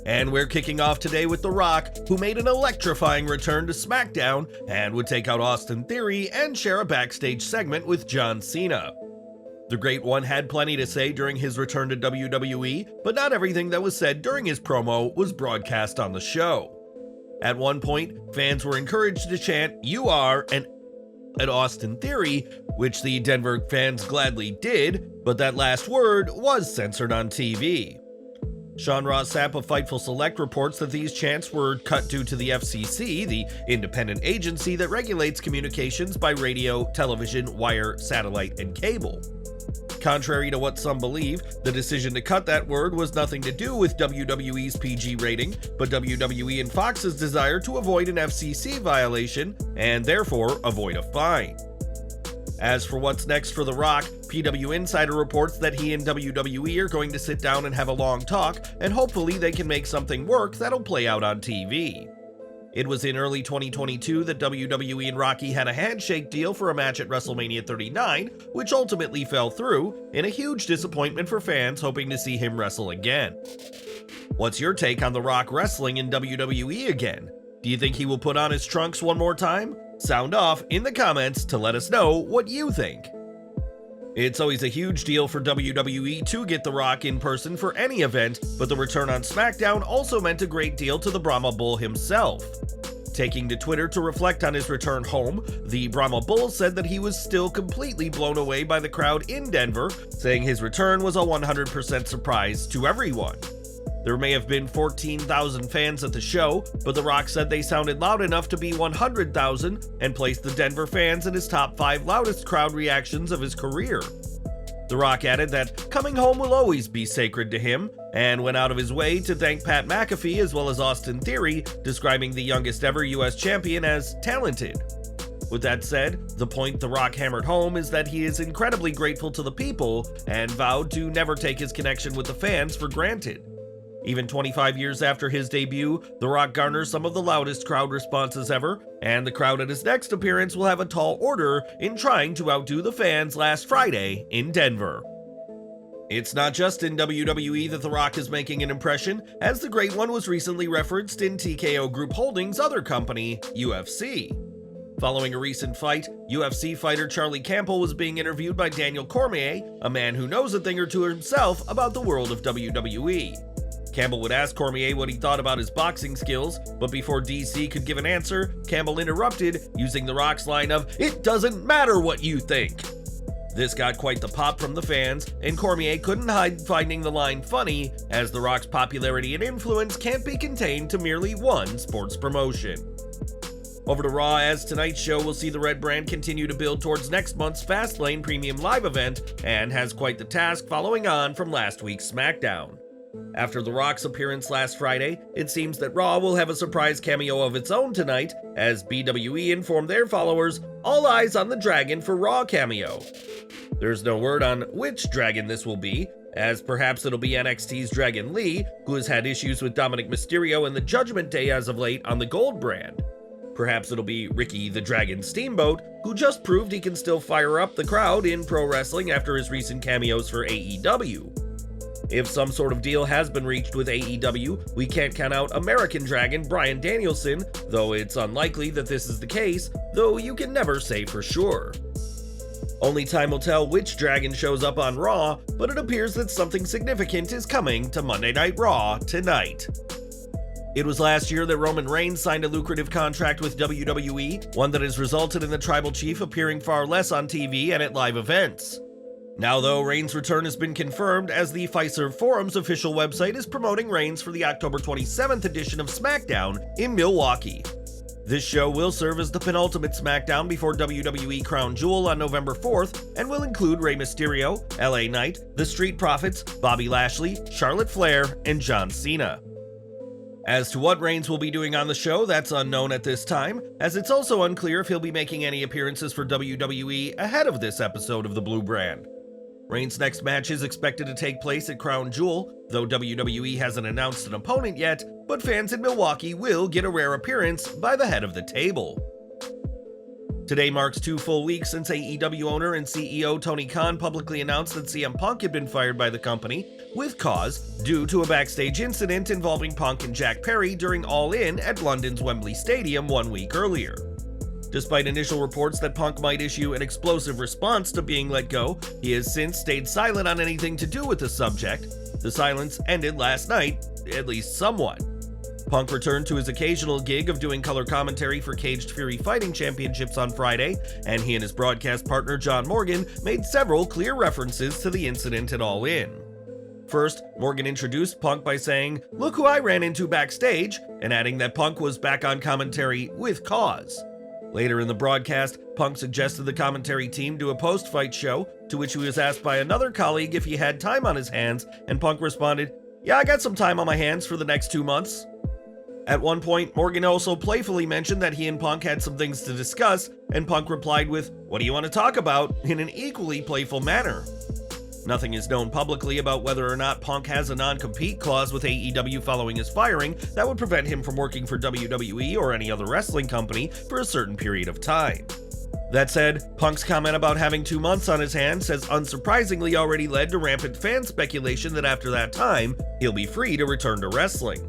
And we're kicking off today with The Rock, who made an electrifying return to SmackDown and would take out Austin Theory and share a backstage segment with John Cena. The Great One had plenty to say during his return to WWE, but not everything that was said during his promo was broadcast on the show. At one point, fans were encouraged to chant, "You are," and at Austin Theory, which the Denver fans gladly did, but that last word was censored on TV. Sean Ross Sapp of Fightful Select reports that these chants were cut due to the FCC, the independent agency that regulates communications by radio, television, wire, satellite, and cable. Contrary to what some believe, the decision to cut that word was nothing to do with WWE's PG rating, but WWE and Fox's desire to avoid an FCC violation and therefore avoid a fine. As for what's next for The Rock, PW Insider reports that he and WWE are going to sit down and have a long talk, and hopefully they can make something work that'll play out on TV. It was in early 2022 that WWE and Rocky had a handshake deal for a match at WrestleMania 39, which ultimately fell through, in a huge disappointment for fans hoping to see him wrestle again. What's your take on The Rock wrestling in WWE again? Do you think he will put on his trunks one more time? Sound off in the comments to let us know what you think. It's always a huge deal for WWE to get The Rock in person for any event, but the return on SmackDown also meant a great deal to the Brahma Bull himself. Taking to Twitter to reflect on his return home, the Brahma Bull said that he was still completely blown away by the crowd in Denver, saying his return was a 100% surprise to everyone. There may have been 14,000 fans at the show, but The Rock said they sounded loud enough to be 100,000 and placed the Denver fans in his top 5 loudest crowd reactions of his career. The Rock added that coming home will always be sacred to him, and went out of his way to thank Pat McAfee as well as Austin Theory, describing the youngest ever US champion as talented. With that said, the point The Rock hammered home is that he is incredibly grateful to the people and vowed to never take his connection with the fans for granted. Even 25 years after his debut, The Rock garners some of the loudest crowd responses ever, and the crowd at his next appearance will have a tall order in trying to outdo the fans last Friday in Denver. It's not just in WWE that The Rock is making an impression, as the Great One was recently referenced in TKO Group Holdings' other company, UFC. Following a recent fight, UFC fighter Charlie Campbell was being interviewed by Daniel Cormier, a man who knows a thing or two himself about the world of WWE. Campbell would ask Cormier what he thought about his boxing skills, but before DC could give an answer, Campbell interrupted, using The Rock's line of, "It doesn't matter what you think." This got quite the pop from the fans, and Cormier couldn't hide finding the line funny, as The Rock's popularity and influence can't be contained to merely one sports promotion. Over to Raw, as tonight's show will see the Red Brand continue to build towards next month's Fastlane Premium Live event, and has quite the task following on from last week's SmackDown. After The Rock's appearance last Friday, it seems that Raw will have a surprise cameo of its own tonight, as BWE informed their followers, all eyes on the Dragon for Raw cameo. There's no word on which Dragon this will be, as perhaps it'll be NXT's Dragon Lee, who has had issues with Dominik Mysterio and the Judgment Day as of late on the Gold brand. Perhaps it'll be Ricky the Dragon Steamboat, who just proved he can still fire up the crowd in pro wrestling after his recent cameos for AEW. If some sort of deal has been reached with AEW, we can't count out American Dragon Bryan Danielson, though it's unlikely that this is the case, though you can never say for sure. Only time will tell which Dragon shows up on Raw, but it appears that something significant is coming to Monday Night Raw tonight. It was last year that Roman Reigns signed a lucrative contract with WWE, one that has resulted in the Tribal Chief appearing far less on TV and at live events. Now though, Reigns' return has been confirmed, as the Fiserv Forum's official website is promoting Reigns for the October 27th edition of SmackDown in Milwaukee. This show will serve as the penultimate SmackDown before WWE Crown Jewel on November 4th, and will include Rey Mysterio, LA Knight, The Street Profits, Bobby Lashley, Charlotte Flair, and John Cena. As to what Reigns will be doing on the show, that's unknown at this time, as it's also unclear if he'll be making any appearances for WWE ahead of this episode of the Blue Brand. Reigns' next match is expected to take place at Crown Jewel, though WWE hasn't announced an opponent yet, but fans in Milwaukee will get a rare appearance by the head of the table. Today marks 2 full weeks since AEW owner and CEO Tony Khan publicly announced that CM Punk had been fired by the company, with cause, due to a backstage incident involving Punk and Jack Perry during All In at London's Wembley Stadium 1 week earlier. Despite initial reports that Punk might issue an explosive response to being let go, he has since stayed silent on anything to do with the subject. The silence ended last night, at least somewhat. Punk returned to his occasional gig of doing color commentary for Caged Fury Fighting Championships on Friday, and he and his broadcast partner John Morgan made several clear references to the incident at All In. First, Morgan introduced Punk by saying, "Look who I ran into backstage," and adding that Punk was back on commentary with cause. Later in the broadcast, Punk suggested the commentary team do a post-fight show, to which he was asked by another colleague if he had time on his hands, and Punk responded, "Yeah, I got some time on my hands for the next 2 months." At one point, Morgan also playfully mentioned that he and Punk had some things to discuss, and Punk replied with, "What do you want to talk about?" in an equally playful manner. Nothing is known publicly about whether or not Punk has a non-compete clause with AEW following his firing that would prevent him from working for WWE or any other wrestling company for a certain period of time. That said, Punk's comment about having 2 months on his hands has unsurprisingly already led to rampant fan speculation that after that time, he'll be free to return to wrestling.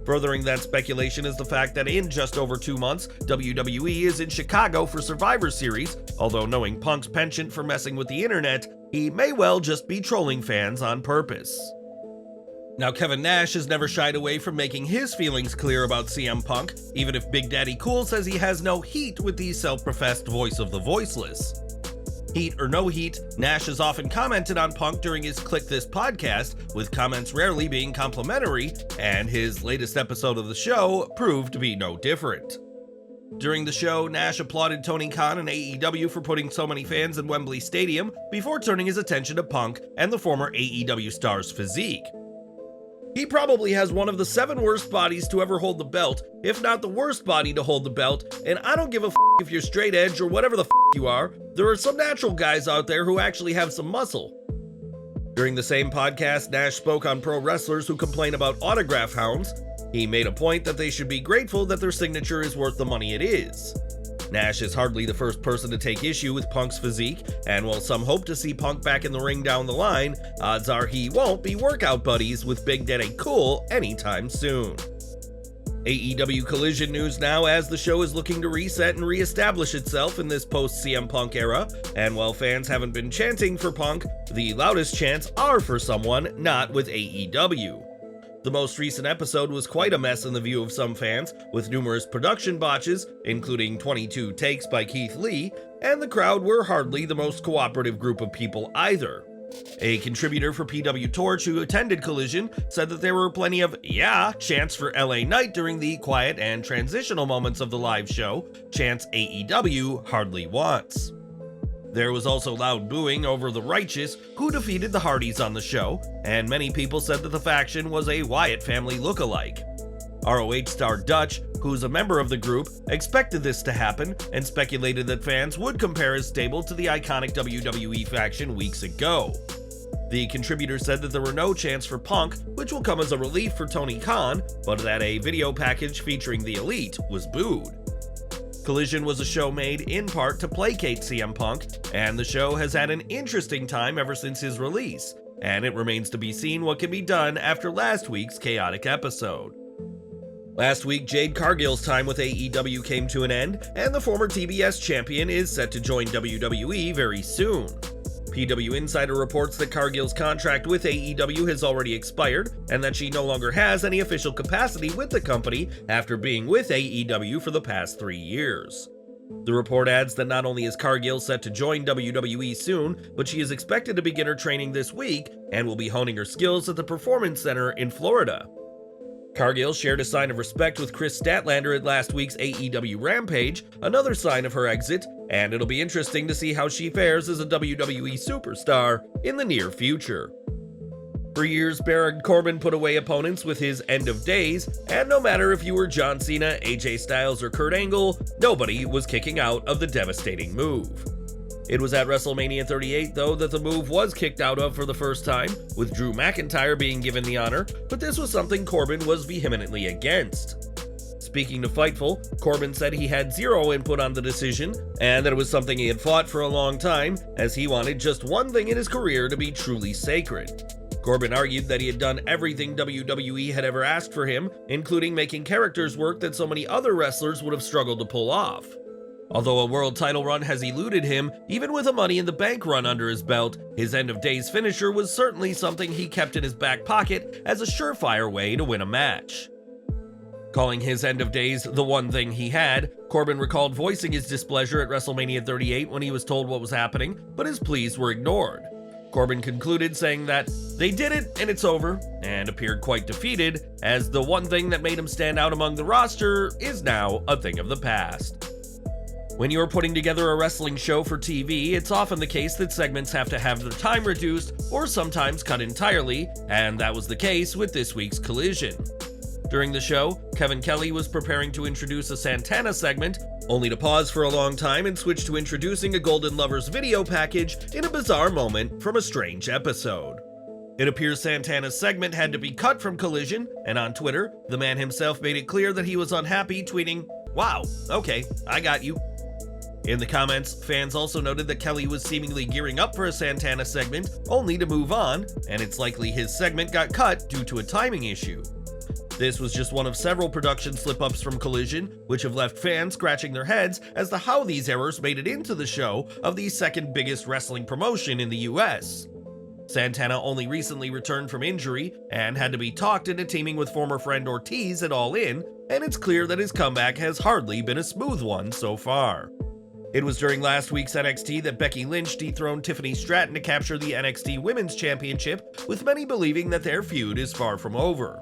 Furthering that speculation is the fact that in just over 2 months, WWE is in Chicago for Survivor Series, although knowing Punk's penchant for messing with the internet, he may well just be trolling fans on purpose. Now, Kevin Nash has never shied away from making his feelings clear about CM Punk, even if Big Daddy Cool says he has no heat with the self-professed voice of the voiceless. Heat or no heat, Nash has often commented on Punk during his Click This podcast, with comments rarely being complimentary, and his latest episode of the show proved to be no different. During the show, Nash applauded Tony Khan and AEW for putting so many fans in Wembley Stadium before turning his attention to Punk and the former AEW star's physique. "He probably has one of the 7 worst bodies to ever hold the belt, if not the worst body to hold the belt, and I don't give a if you're straight edge or whatever the you are. There are some natural guys out there who actually have some muscle." During the same podcast, Nash spoke on pro wrestlers who complain about autograph hounds. He made a point that they should be grateful that their signature is worth the money it is. Nash is hardly the first person to take issue with Punk's physique, and while some hope to see Punk back in the ring down the line, odds are he won't be workout buddies with Big Daddy Cool anytime soon. AEW Collision news now, as the show is looking to reset and reestablish itself in this post-CM Punk era, and while fans haven't been chanting for Punk, the loudest chants are for someone not with AEW. The most recent episode was quite a mess in the view of some fans, with numerous production botches, including 22 takes by Keith Lee, and the crowd were hardly the most cooperative group of people either. A contributor for PW Torch who attended Collision said that there were plenty of "yeah" chants for LA Knight during the quiet and transitional moments of the live show, chants AEW hardly wants. There was also loud booing over the Righteous, who defeated the Hardys on the show, and many people said that the faction was a Wyatt family look-alike. ROH star Dutch, who's a member of the group, expected this to happen and speculated that fans would compare his stable to the iconic WWE faction weeks ago. The contributor said that there were no chants for Punk, which will come as a relief for Tony Khan, but that a video package featuring the Elite was booed. Collision was a show made in part to placate CM Punk, and the show has had an interesting time ever since his release, and it remains to be seen what can be done after last week's chaotic episode. Last week, Jade Cargill's time with AEW came to an end, and the former TBS champion is set to join WWE very soon. PW Insider reports that Cargill's contract with AEW has already expired, and that she no longer has any official capacity with the company after being with AEW for the past 3 years. The report adds that not only is Cargill set to join WWE soon, but she is expected to begin her training this week and will be honing her skills at the Performance Center in Florida. Cargill shared a sign of respect with Chris Statlander at last week's AEW Rampage, another sign of her exit, and it'll be interesting to see how she fares as a WWE superstar in the near future. For years, Baron Corbin put away opponents with his End of Days, and no matter if you were John Cena, AJ Styles, or Kurt Angle, nobody was kicking out of the devastating move. It was at WrestleMania 38, though, that the move was kicked out of for the first time, with Drew McIntyre being given the honor, but this was something Corbin was vehemently against. Speaking to Fightful, Corbin said he had zero input on the decision and that it was something he had fought for a long time, as he wanted just one thing in his career to be truly sacred. Corbin argued that he had done everything WWE had ever asked for him, including making characters work that so many other wrestlers would have struggled to pull off. Although a world title run has eluded him, even with a Money in the Bank run under his belt, his end of days finisher was certainly something he kept in his back pocket as a surefire way to win a match. Calling his end of days the one thing he had, Corbin recalled voicing his displeasure at WrestleMania 38 when he was told what was happening, but his pleas were ignored. Corbin concluded saying that they did it and it's over, and appeared quite defeated, as the one thing that made him stand out among the roster is now a thing of the past. When you're putting together a wrestling show for TV, it's often the case that segments have to have their time reduced or sometimes cut entirely, and that was the case with this week's Collision. During the show, Kevin Kelly was preparing to introduce a Santana segment, only to pause for a long time and switch to introducing a Golden Lovers video package in a bizarre moment from a strange episode. It appears Santana's segment had to be cut from Collision, and on Twitter, the man himself made it clear that he was unhappy, tweeting, "Wow, okay, I got you." In the comments, fans also noted that Kelly was seemingly gearing up for a Santana segment, only to move on, and it's likely his segment got cut due to a timing issue. This was just one of several production slip-ups from Collision, which have left fans scratching their heads as to how these errors made it into the show of the second biggest wrestling promotion in the US. Santana only recently returned from injury and had to be talked into teaming with former friend Ortiz at All In, and it's clear that his comeback has hardly been a smooth one so far. It was during last week's NXT that Becky Lynch dethroned Tiffany Stratton to capture the NXT Women's Championship, with many believing that their feud is far from over.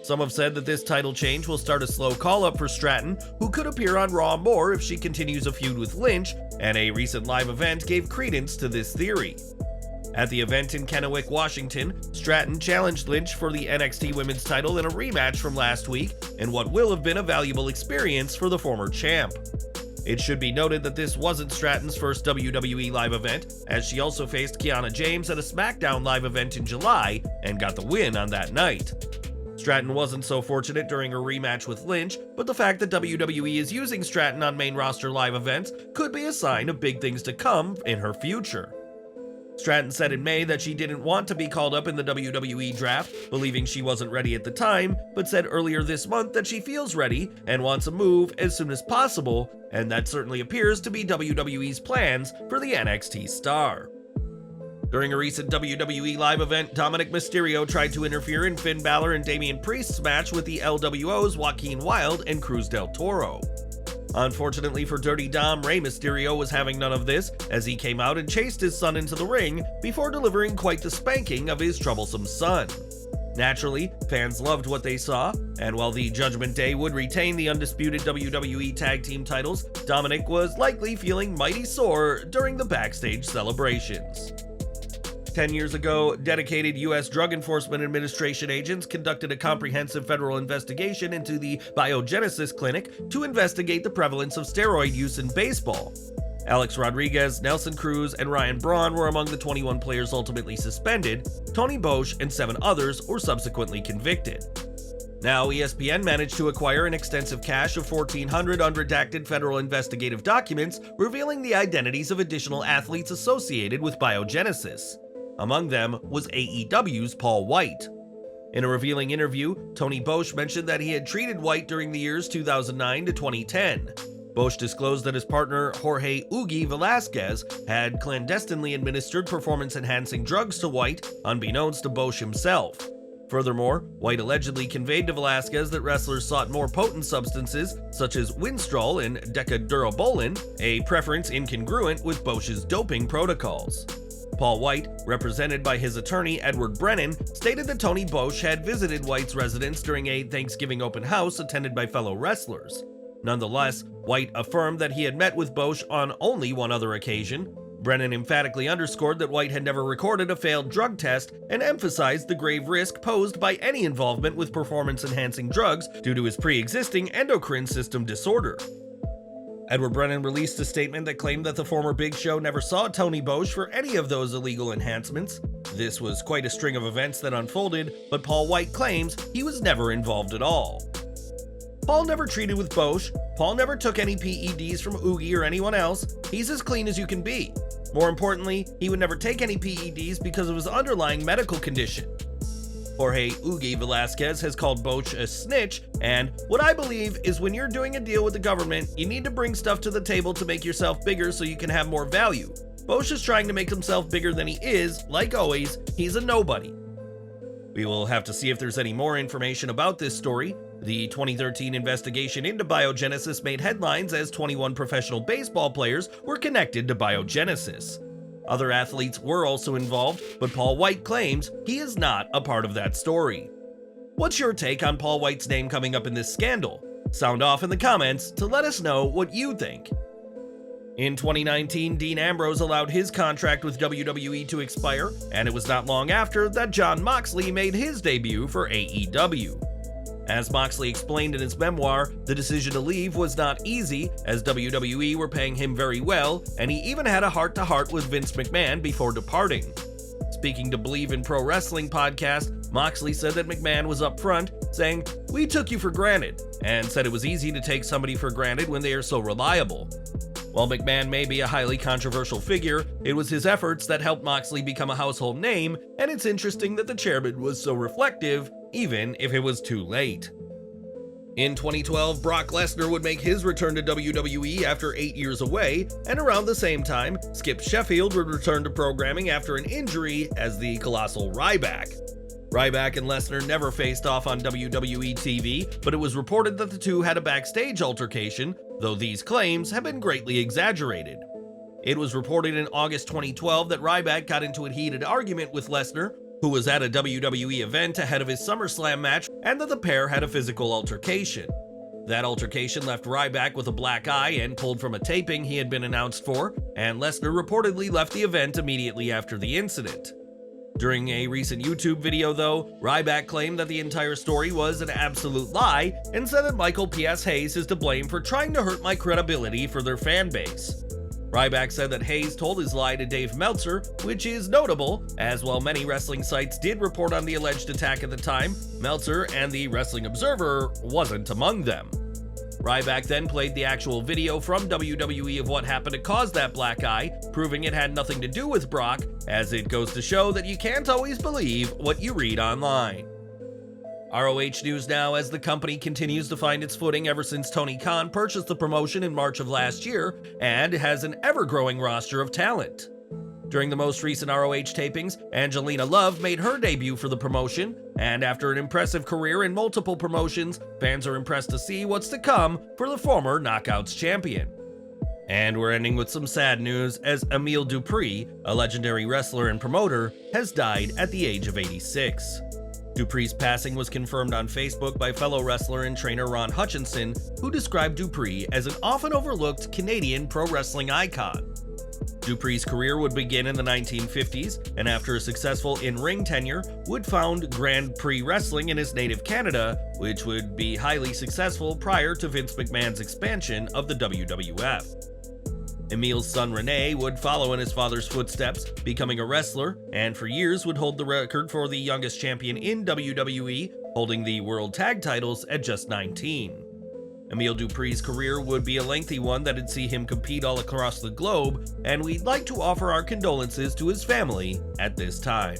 Some have said that this title change will start a slow call-up for Stratton, who could appear on Raw more if she continues a feud with Lynch, and a recent live event gave credence to this theory. At the event in Kennewick, Washington, Stratton challenged Lynch for the NXT Women's title in a rematch from last week, in what will have been a valuable experience for the former champ. It should be noted that this wasn't Stratton's first WWE live event, as she also faced Kiana James at a SmackDown live event in July and got the win on that night. Stratton wasn't so fortunate during her rematch with Lynch, but the fact that WWE is using Stratton on main roster live events could be a sign of big things to come in her future. Stratton said in May that she didn't want to be called up in the WWE draft, believing she wasn't ready at the time, but said earlier this month that she feels ready and wants a move as soon as possible, and that certainly appears to be WWE's plans for the NXT star. During a recent WWE live event, Dominik Mysterio tried to interfere in Finn Balor and Damian Priest's match with the LWO's Joaquin Wilde and Cruz del Toro. Unfortunately for Dirty Dom, Rey Mysterio was having none of this, as he came out and chased his son into the ring before delivering quite the spanking of his troublesome son. Naturally, fans loved what they saw, and while the Judgment Day would retain the undisputed WWE Tag Team titles, Dominik was likely feeling mighty sore during the backstage celebrations. 10 years ago, dedicated U.S. Drug Enforcement Administration agents conducted a comprehensive federal investigation into the Biogenesis Clinic to investigate the prevalence of steroid use in baseball. Alex Rodriguez, Nelson Cruz, and Ryan Braun were among the 21 players ultimately suspended. Tony Bosch and 7 others were subsequently convicted. Now, ESPN managed to acquire an extensive cache of 1,400 unredacted federal investigative documents revealing the identities of additional athletes associated with Biogenesis. Among them was AEW's Paul Wight. In a revealing interview, Tony Bosch mentioned that he had treated Wight during the years 2009 to 2010. Bosch disclosed that his partner Jorge Oogie Velasquez had clandestinely administered performance-enhancing drugs to Wight, unbeknownst to Bosch himself. Furthermore, Wight allegedly conveyed to Velasquez that wrestlers sought more potent substances, such as Winstrol and Decadurabolin, a preference incongruent with Bosch's doping protocols. Paul Wight, represented by his attorney Edward Brennan, stated that Tony Bosch had visited Wight's residence during a Thanksgiving open house attended by fellow wrestlers. Nonetheless, Wight affirmed that he had met with Bosch on only one other occasion. Brennan emphatically underscored that Wight had never recorded a failed drug test and emphasized the grave risk posed by any involvement with performance-enhancing drugs due to his pre-existing endocrine system disorder. Edward Brennan released a statement that claimed that the former Big Show never saw Tony Bosch for any of those illegal enhancements. This was quite a string of events that unfolded, but Paul Wight claims he was never involved at all. Paul never treated with Bosch, Paul never took any PEDs from Oogie or anyone else, he's as clean as you can be. More importantly, he would never take any PEDs because of his underlying medical condition. Jorge Oogie Velasquez has called Bosch a snitch, and what I believe is when you're doing a deal with the government, you need to bring stuff to the table to make yourself bigger so you can have more value. Bosch is trying to make himself bigger than he is. Like always, he's a nobody. We will have to see if there's any more information about this story. The 2013 investigation into biogenesis made headlines as 21 professional baseball players were connected to biogenesis. Other athletes were also involved, but Paul Wight claims he is not a part of that story. What's your take on Paul Wight's name coming up in this scandal? Sound off in the comments to let us know what you think. In 2019, Dean Ambrose allowed his contract with WWE to expire, and it was not long after that Jon Moxley made his debut for AEW. As Moxley explained in his memoir, the decision to leave was not easy, as WWE were paying him very well, and he even had a heart-to-heart with Vince McMahon before departing. Speaking to Believe in Pro Wrestling podcast, Moxley said that McMahon was upfront, saying, "We took you for granted," and said it was easy to take somebody for granted when they are so reliable. While McMahon may be a highly controversial figure, it was his efforts that helped Moxley become a household name, and it's interesting that the chairman was so reflective, even if it was too late. In 2012, Brock Lesnar would make his return to WWE after 8 years away, and around the same time, Skip Sheffield would return to programming after an injury as the colossal Ryback. Ryback and Lesnar never faced off on WWE TV, but it was reported that the two had a backstage altercation, though these claims have been greatly exaggerated. It was reported in August 2012 that Ryback got into a heated argument with Lesnar, who was at a WWE event ahead of his SummerSlam match, and that the pair had a physical altercation. That altercation left Ryback with a black eye and pulled from a taping he had been announced for, and Lesnar reportedly left the event immediately after the incident. During a recent YouTube video, though, Ryback claimed that the entire story was an absolute lie and said that Michael P.S. Hayes is to blame for trying to hurt my credibility for their fan base. Ryback said that Hayes told his lie to Dave Meltzer, which is notable, as while many wrestling sites did report on the alleged attack at the time, Meltzer and the Wrestling Observer wasn't among them. Ryback then played the actual video from WWE of what happened to cause that black eye, proving it had nothing to do with Brock, as it goes to show that you can't always believe what you read online. ROH news now, as the company continues to find its footing ever since Tony Khan purchased the promotion in March of last year, and has an ever-growing roster of talent. During the most recent ROH tapings, Angelina Love made her debut for the promotion, and after an impressive career in multiple promotions, fans are impressed to see what's to come for the former Knockouts champion. And we're ending with some sad news, as Emile Duprée, a legendary wrestler and promoter, has died at the age of 86. Dupree's passing was confirmed on Facebook by fellow wrestler and trainer Ron Hutchinson, who described Duprée as an often overlooked Canadian pro wrestling icon. Dupree's career would begin in the 1950s, and after a successful in-ring tenure, would found Grand Prix Wrestling in his native Canada, which would be highly successful prior to Vince McMahon's expansion of the WWF. Emile's son Rene would follow in his father's footsteps, becoming a wrestler, and for years would hold the record for the youngest champion in WWE, holding the World Tag titles at just 19. Emile Dupree's career would be a lengthy one that'd see him compete all across the globe, and we'd like to offer our condolences to his family at this time.